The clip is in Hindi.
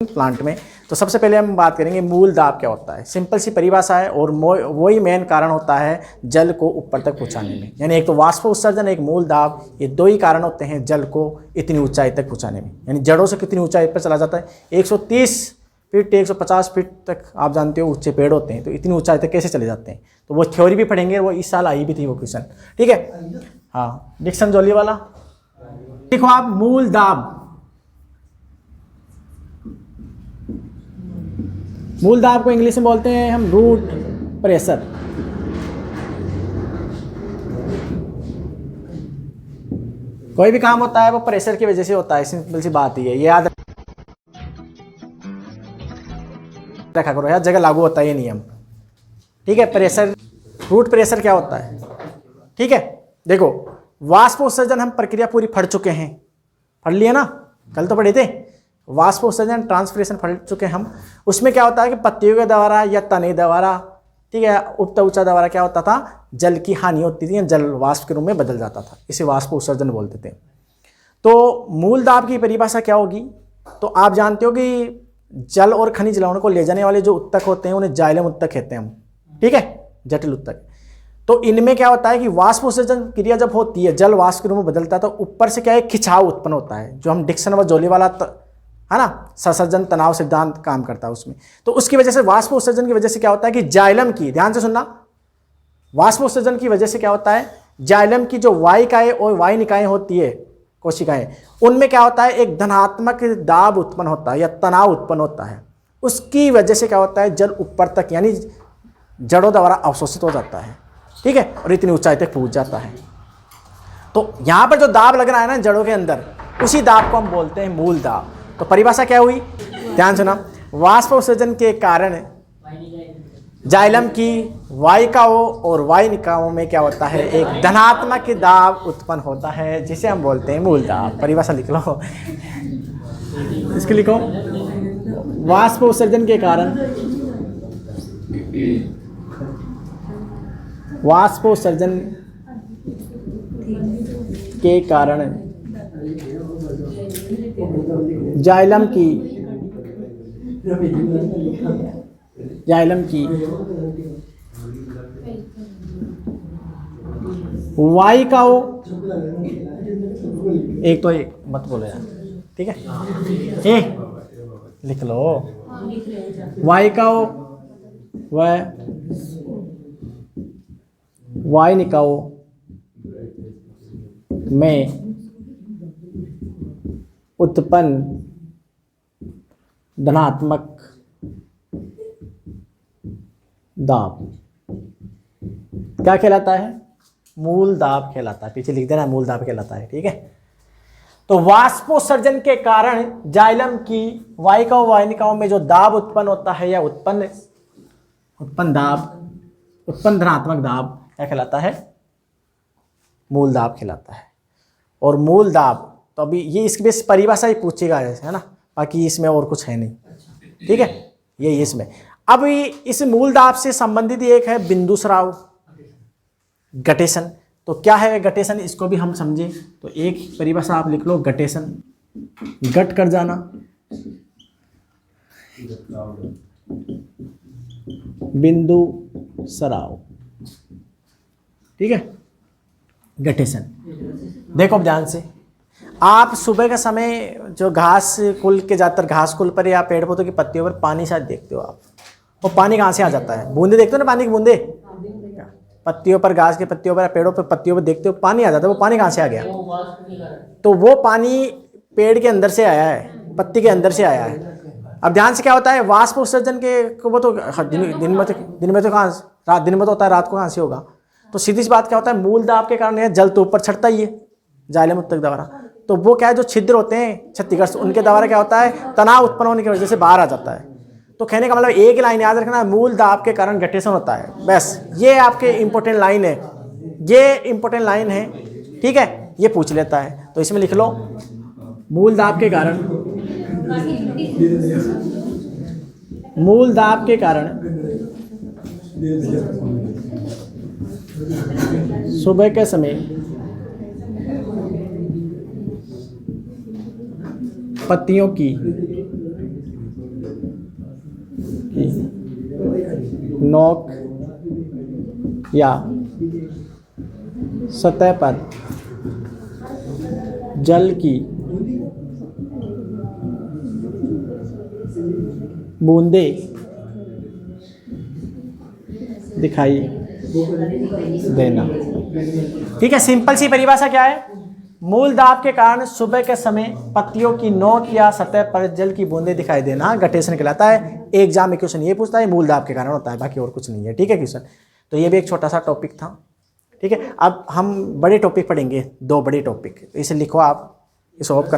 प्लांट में। तो सबसे पहले हम बात करेंगे मूल दाब क्या होता है। सिंपल सी परिभाषा है और वही मेन कारण होता है जल को ऊपर तक पहुंचाने में। यानी एक तो वाष्प उत्सर्जन, एक मूल दाब, ये दो ही कारण होते हैं जल को इतनी ऊंचाई तक पहुंचाने में। यानी जड़ों से कितनी ऊंचाई पर चला जाता है, 130 फीट 150 फीट तक आप जानते हो ऊंचे पेड़ होते हैं, तो इतनी ऊंचाई तक कैसे चले जाते हैं। तो वो थ्योरी भी पढ़ेंगे, वो इस साल आई भी थी वो क्वेश्चन, ठीक है। हाँ, डिक्सन जॉली वाला देखो आप, मूल दाब। मूल दाब को इंग्लिश में बोलते हैं हम रूट प्रेशर। कोई भी काम होता है वो प्रेशर की वजह से होता है, सिंपल सी बात ही है, ये याद रखा करो यार, जगह लागू होता है ये नियम, ठीक है। प्रेशर, रूट प्रेशर क्या होता है, ठीक है। देखो वाष्प उत्सर्जन हम प्रक्रिया पूरी पढ़ चुके हैं, पढ़ लिए ना, कल तो पढ़े थे। वाष्प उत्सर्जन ट्रांसपिरेशन पढ़ चुके हैं हम। उसमें क्या होता है कि पत्तियों के द्वारा या तने द्वारा, ठीक है, उपता ऊंचा द्वारा क्या होता था, जल की हानि होती थी, जल वाष्प के रूप में बदल जाता था, इसे वाष्प उत्सर्जन बोलते थे। तो मूल दाब की परिभाषा क्या होगी, तो आप जानते हो कि जल और खनिज लवण को ले जाने वाले जो उत्तक होते हैं उन्हें जाइलम उत्तक कहते हैं हम, ठीक है, जटिल उत्तक। तो इनमें क्या होता है कि वाष्प उत्सर्जन क्रिया जब होती है, जल वाष्प के रूप में बदलता है, तो ऊपर से क्या है, खिंचाव उत्पन्न होता है, जो हम डिक्सन व जोली वाला है ना, संसर्जन तनाव सिद्धांत काम करता है उसमें। तो उसकी वजह से वाष्प उत्सर्जन की वजह से क्या होता है कि जाइलम की, ध्यान से सुनना, वाष्प उत्सर्जन की वजह से क्या होता है, जाइलम की जो वाहिकाएं और वाहिनिकाएं होती है, कोशिकाएं, उनमें क्या होता है, एक धनात्मक दाब उत्पन्न होता है या तनाव उत्पन्न होता है। उसकी वजह से क्या होता है, जल ऊपर तक यानी जड़ों द्वारा अवशोषित हो जाता है, ठीक है, और इतनी ऊंचाई तक पहुंच जाता है। तो यहां पर जो दाब लग रहा है ना जड़ों के अंदर, उसी दाब को हम बोलते हैं मूल दाब। तो परिभाषा क्या हुई, ध्यान सुना, वाष्प उत्सर्जन के कारण जाइलम की वाहिकाओं और वाहिनिकाओं में क्या होता है, एक धनात्मक दाब उत्पन्न होता है, जिसे हम बोलते हैं मूल दाब। परिभाषा लिख लो, इसको लिखो, वाष्प उत्सर्जन के कारण, वाष्प उत्सर्जन के कारण जाइलम की वाहिकाओं, एक तो एक मत बोलो यार, ठीक है, लिख लो, वाहिकाओं व वाहिनिकाओं में उत्पन्न धनात्मक दाब क्या कहलाता है, मूल दाब कहलाता है। पीछे लिख देना, मूल दाब कहलाता है, ठीक है। तो वाष्पोत्सर्जन के कारण जाइलम की वाहिकाओं वाहिनिकाओं में जो दाब उत्पन्न होता है या उत्पन्न धनात्मक दाब क्या कहलाता है, मूल दाब कहलाता है। और मूल दाब तो अभी ये इसकी बेस परिभाषा ही पूछेगा, है ना, बाकी इसमें और कुछ है नहीं, ठीक है, ये इसमें। अब इस मूल दाब से संबंधित एक है बिंदु स्राव, गटेशन। तो क्या है गटेशन, इसको भी हम समझे। तो एक परिभाषा आप लिख लो, गटेशन, गट कर जाना, बिंदु स्राव, ठीक है, गटेशन। देखो ध्यान से, आप सुबह का समय जो घास कुल के ज़्यादातर घास कुल पर या पेड़ पौधों की पत्तियों पर पानी शायद देखते हो आप, वो पानी कहाँ से आ जाता है, बूंदे देखते हो ना, पानी की बूंदे पत्तियों पर, घास के पत्तियों पर, पेड़ों पर पत्तियों पर देखते हो, पानी आ जाता है। वो पानी कहाँ से आ गया, तो वो पानी पेड़ के अंदर से आया है, पत्ती के अंदर से आया है। अब ध्यान से क्या होता है, वाष्प उत्सर्जन के वो तो दिन में तो कहाँ, रात दिन में तो होता है, रात को कहाँ से होगा। तो सीधी सी बात क्या होता है, मूल दाब के कारण जल तो ऊपर चढ़ता ही है जाइलम उत्तक द्वारा, तो वो क्या है, जो छिद्र होते हैं क्षतिग्रस्त, उनके द्वारा क्या होता है, तनाव उत्पन्न होने की वजह से बाहर आ जाता है। तो कहने का मतलब एक लाइन याद रखना, मूल दाब के कारण गटेशन होता है, बस ये आपके इंपॉर्टेंट लाइन है, ये इंपॉर्टेंट लाइन है, ठीक है, ये पूछ लेता है। तो इसमें लिख लो, मूल दाब के कारण, मूल दाब के कारण सुबह के समय पत्तियों की की नोक या सतह पर जल की बूंदें दिखाई देना। ठीक है, सिंपल सी परिभाषा क्या है? मूल दाब के कारण सुबह के समय पत्तियों की नोक या सतह पर जल की बूंदें दिखाई देना गटेशन कहलाता है। एग्जाम में क्वेश्चन ये पूछता है मूल दाब के कारण होता है, बाकी और कुछ नहीं है। ठीक है क्वेश्चन, तो ये भी एक छोटा सा टॉपिक था। ठीक है, अब हम बड़े टॉपिक पढ़ेंगे, 2 बड़े टॉपिक, इसे लिखो आप, इसे ऑफ कर।